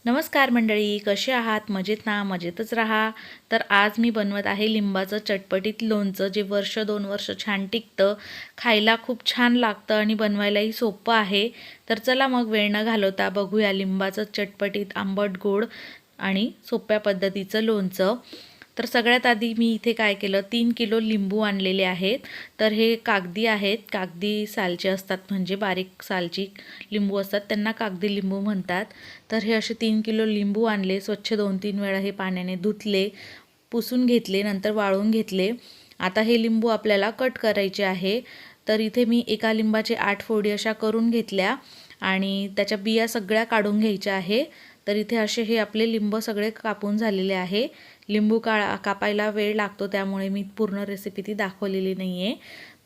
नमस्कार मंडळी, कसे आहात? मजेत ना? मजेतच राहा. तर आज मी बनवत आहे लिंबाचं चटपटीत लोणचं, जे वर्ष 2 वर्ष छान टिकतं, खायला खूप छान लागतं आणि बनवायलाही सोपं आहे. तर चला मग वेळ न घालवता बघूया लिंबाचं चटपटीत आंबट गोड आणि सोप्या पद्धतीचं लोणचं. तर सगळ्यात आधी मी इथे काय केलं, 3 किलो लिंबू आणलेले आहेत. तर हे कागदी आहेत, कागदी सालचे असतात, म्हणजे बारीक सालची लिंबू असतात, त्यांना कागदी लिंबू म्हणतात. तर हे असे 3 किलो लिंबू आणले, स्वच्छ 2-3 वेळा हे पाण्याने धुतले, पुसून घेतले, नंतर वाळवून घेतले. आता हे लिंबू आपल्याला कट करायचे आहे. तर इथे मी एका लिंबाचे 8 फोडी अशा करून घेतल्या आणि त्याच्या बिया सगळ्या काढून घ्यायच्या आहे. तर इथे असे हे आपले लिंब सगळे कापून झालेले आहे. लिंबू कापायला वेळ लागतो, त्यामुळे मी पूर्ण रेसिपी ती दाखवलेली नाही आहे.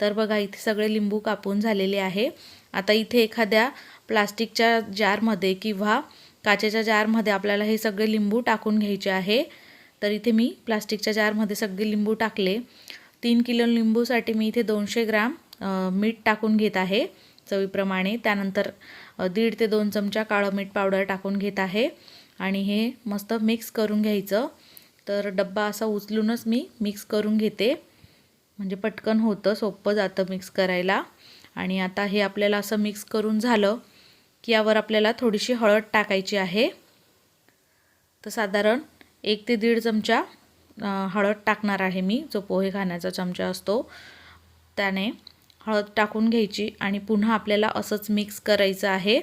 तर बघा, इथे सगळे लिंबू कापून झालेले आहे. आता इथे एखाद्या प्लास्टिकच्या जारमध्ये किंवा काचेच्या जारमध्ये आपल्याला हे सगळे लिंबू टाकून घ्यायचे आहे. तर इथे मी प्लास्टिकच्या जारमध्ये सगळे लिंबू टाकले. 3 किलो लिंबूसाठी मी इथे 200 ग्राम मीठ टाकून घेत आहे चवीप्रमाणे. त्यानंतर 1.5 ते 2 चमचा काळं मीठ पावडर टाकून घेत आहे आणि हे मस्त मिक्स करून घ्यायचं. तर डब्बा असा उचलूनच मी मिक्स करून घेते, म्हणजे पटकन होतं, सोपं जातं मिक्स करायला. आणि आता हे आपल्याला असं मिक्स करून झालं की यावर आपल्याला थोडीशी हळद टाकायची आहे. तर साधारण 1 ते 1.5 चमचा हळद टाकणार आहे मी, जो पोहे खाण्याचा चमचा असतो त्याने हळद टाकून घ्यायची आणि पुन्हा आपल्याला असंच मिक्स करायचं आहे.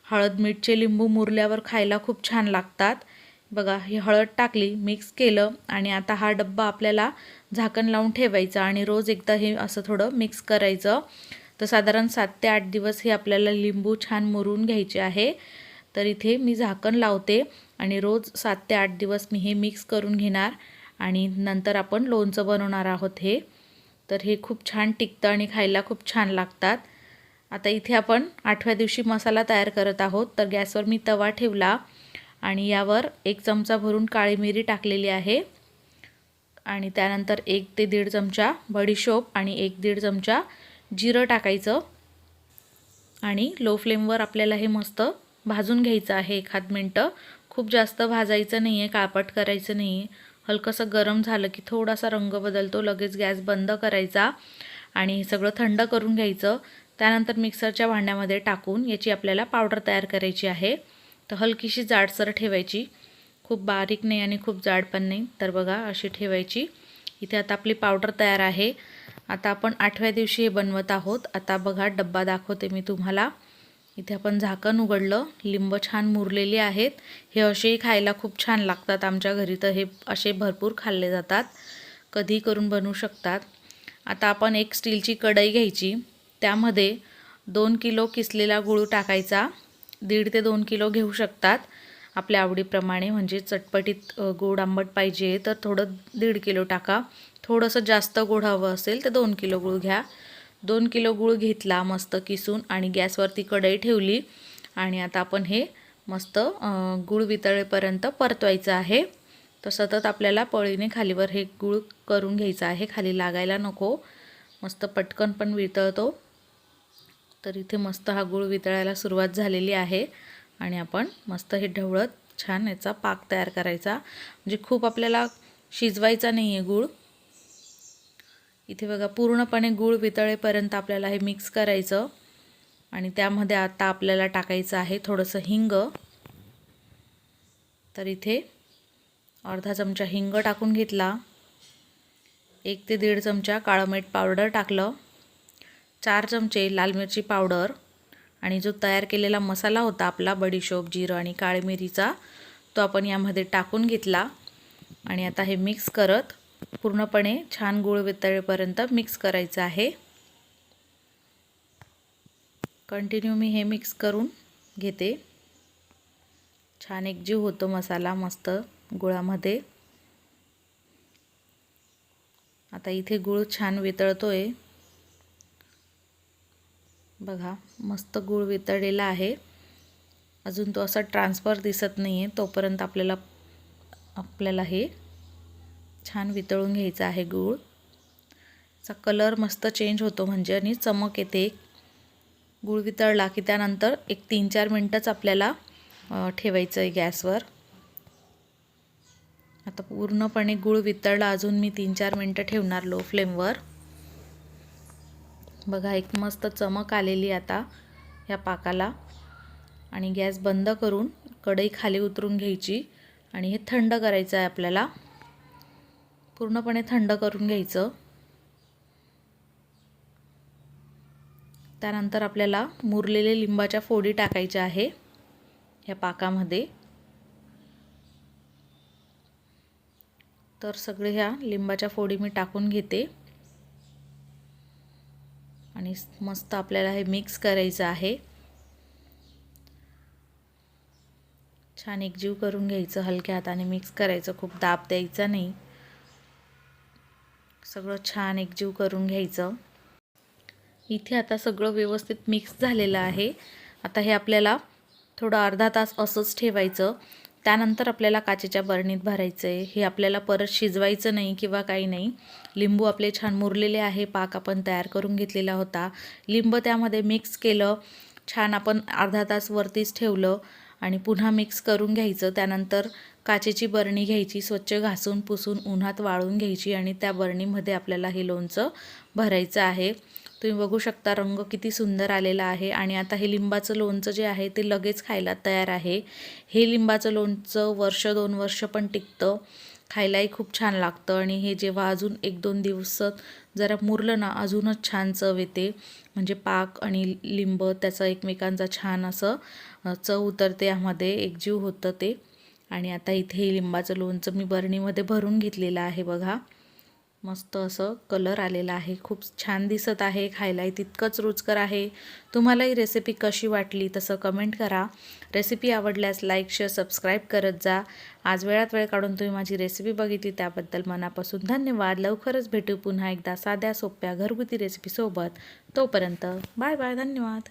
हळद मीठचे लिंबू मुरल्यावर खायला खूप छान लागतात. बघा, ही हळद टाकली, मिक्स केलं आणि आता हा डब्बा आपल्याला झाकण लावून ठेवायचा आणि रोज एकदा हे असं थोडं मिक्स करायचं. तर साधारण 7 ते 8 दिवस हे आपल्याला लिंबू छान मुरून घ्यायचे आहे. तर इथे मी झाकण लावते आणि रोज 7 ते 8 दिवस मी हे मिक्स करून घेणार आणि नंतर आपण लोणचं बनवणार आहोत हे. तर हे खूप छान टिकतं आणि खायला खूप छान लागतात. आता इथे आपण 8व्या दिवशी मसाला तयार करत आहोत. तर गॅसवर मी तवा ठेवला आणि यावर 1 चमचा भरून काळी मिरी टाकलेली आहे आणि त्यानंतर 1 ते 1.5 चमचा बडीशोप आणि 1-1.5 चमचा जिरं टाकायचं आणि लो फ्लेमवर आपल्याला हे मस्त भाजून घ्यायचं आहे 1 मिनटं. खूप जास्त भाजायचं नाही आहे, काळपट करायचं नाही आहे. हलकंसं गरम झालं की थोडासा रंग बदलतो, लगेच गॅस बंद करायचा आणि हे सगळं थंड करून घ्यायचं. त्यानंतर मिक्सरच्या भांड्यामध्ये टाकून याची आपल्याला पावडर तयार करायची आहे. तर हलकीशी जाडसर ठेवायची, खूप बारीक नाही आणि खूप जाड पण नाही. तर बघा, अशी ठेवायची. इथे आता आपली पावडर तयार आहे. आता आपण 8व्या दिवशी हे बनवत आहोत. आता बघा, डब्बा दाखवते मी तुम्हाला. इथे आपण झाकण उघडलं, लिंब छान मुरलेली आहेत. हे असेही खायला खूप छान लागतात आमच्या घरी, तर हे असे भरपूर खाल्ले जातात, कधी करून बनवू शकतात. आता आपण एक स्टीलची कढई घ्यायची, त्यामध्ये 2 किलो किसलेला गूळ टाकायचा. 1.5 ते 2 किलो घेऊ शकतात आपल्या आवडीप्रमाणे, म्हणजे चटपटीत गोड आंबट पाहिजे तर थोडं 1.5 किलो टाका. थोडंसं जास्त गोड हवं असेल तर 2 किलो गूळ घ्या. 2 किलो गूळ घेतला मस्त किसून आणि गॅसवरती कढई ठेवली आणि आता आपण हे मस्त गूळ वितळेपर्यंत परतवायचं आहे. तर सतत आपल्याला पळीने खालीवर हे गूळ करून घ्यायचं आहे, खाली लागायला नको. मस्त पटकन पण वितळतो. तर इथे मस्त हा गूळ वितळायला सुरुवात झालेली आहे आणि आपण मस्त हे ढवळत छान याचा पाक तयार करायचा, म्हणजे खूप आपल्याला शिजवायचा नाही आहे गूळ. इथे बघा, पूर्णपणे गूळ वितळेपर्यंत आपल्याला हे मिक्स करायचं आणि त्यामध्ये आता आपल्याला टाकायचं आहे थोडंसं हिंग. तर इथे अर्धा चमचा हिंग टाकून घेतला. 1 ते 1.5 चमचा काळं मीठ पावडर टाकलं. 4 चमचे लाल मिरची पावडर आणि जो तयार केलेला मसाला होता आपला बडीशोप, जिरं आणि काळी मिरीचा, तो आपण यामध्ये टाकून घेतला आणि आता हे मिक्स करत पूर्णपणे छान गूळ वितळेपर्यंत मिक्स करायचं आहे. कंटिन्यू मी हे मिक्स करून घेते. छान एकजीव होतो मसाला मस्त गुळामध्ये. आता इथे गूळ छान वितळतोय. बघा, मस्त गूळ वितळलेला आहे. अजून तो असा ट्रान्सफर दिसत नाही आहे, तोपर्यंत आपल्याला हे छान वितळून घ्यायचं आहे. गूळचा कलर मस्त चेंज होतो म्हणजे आणि चमक येते. गूळ वितळला की त्यानंतर एक 3-4 मिनटंच आपल्याला ठेवायचं आहे गॅसवर. आता पूर्णपणे गूळ वितळला, अजून मी 3-4 मिनटं ठेवणार लो फ्लेमवर. बघा एक मस्त चमक आलेली आता या पाकाला. आणि गॅस बंद करून कढई खाली उतरून घ्यायची आणि हे थंड करायचं आहे आपल्याला. पूर्णपणे थंड करून घ्यायचं. त्यानंतर आपल्याला मुरलेले लिंबाच्या फोडी टाकायच्या आहे या पाकामध्ये. तर सगळे ह्या लिंबाच्या फोडी मी टाकून घेते आणि मस्त आपल्याला हे मिक्स करायचं आहे. छान एकजीव करून घ्यायचं, हलक्या हाताने मिक्स करायचं, खूप दाब द्यायचा नाही. सगळं छान एकजीव करून घ्यायचं. इथे आता सगळं व्यवस्थित मिक्स झालेलं आहे. आता हे आपल्याला थोडं अर्धा तास असंच ठेवायचं. त्यानंतर आपल्याला काचेच्या बरणीत भरायचं आहे. हे आपल्याला परत शिजवायचं नाही किंवा काही नाही. लिंबू आपले छान मुरलेले आहे. पाक आपण तयार करून घेतलेला होता. लिंब त्यामध्ये मिक्स केलं, छान आपण अर्धा तास वरतीच ठेवलं आणि पुन्हा मिक्स करून घ्यायचं. त्यानंतर काचेची बरणी घ्यायची, स्वच्छ घासून पुसून उन्हात वाळून घ्यायची आणि त्या बरणीमध्ये आपल्याला हे लोणचं भरायचं आहे. तुम्ही बघू शकता रंग किती सुंदर आलेला आहे. आणि आता हे लिंबाचं लोणचं जे आहे ते लगेच खायला तयार आहे. हे लिंबाचं लोणचं 1-2 वर्ष पण टिकतं, खायलाही खूप छान लागतं. आणि हे जेव्हा अजून 1-2 दिवसात जरा मुरलं ना, अजूनच छान चव येते. म्हणजे पाक आणि लिंब त्याचं एकमेकांचा छान असं चव उतरते, यामध्ये एकजीव होतं ते. आणि आता इथे हे लिंबाचं लोणचं मी बरणीमध्ये भरून घेतलेलं आहे. बघा मस्त असं कलर आलेला आहे, खूप छान दिसत आहे, खायलाही तितकंच रुचकर आहे. तुम्हाला ही रेसिपी कशी वाटली तसं कमेंट करा. रेसिपी आवडल्यास लाईक, शेअर, सबस्क्राईब करत जा. आज वेळात वेळ काढून तुम्ही माझी रेसिपी बघितली त्याबद्दल मनापासून धन्यवाद. लवकरच भेटू पुन्हा एकदा साध्या सोप्या घरगुती रेसिपीसोबत. तोपर्यंत बाय बाय, धन्यवाद.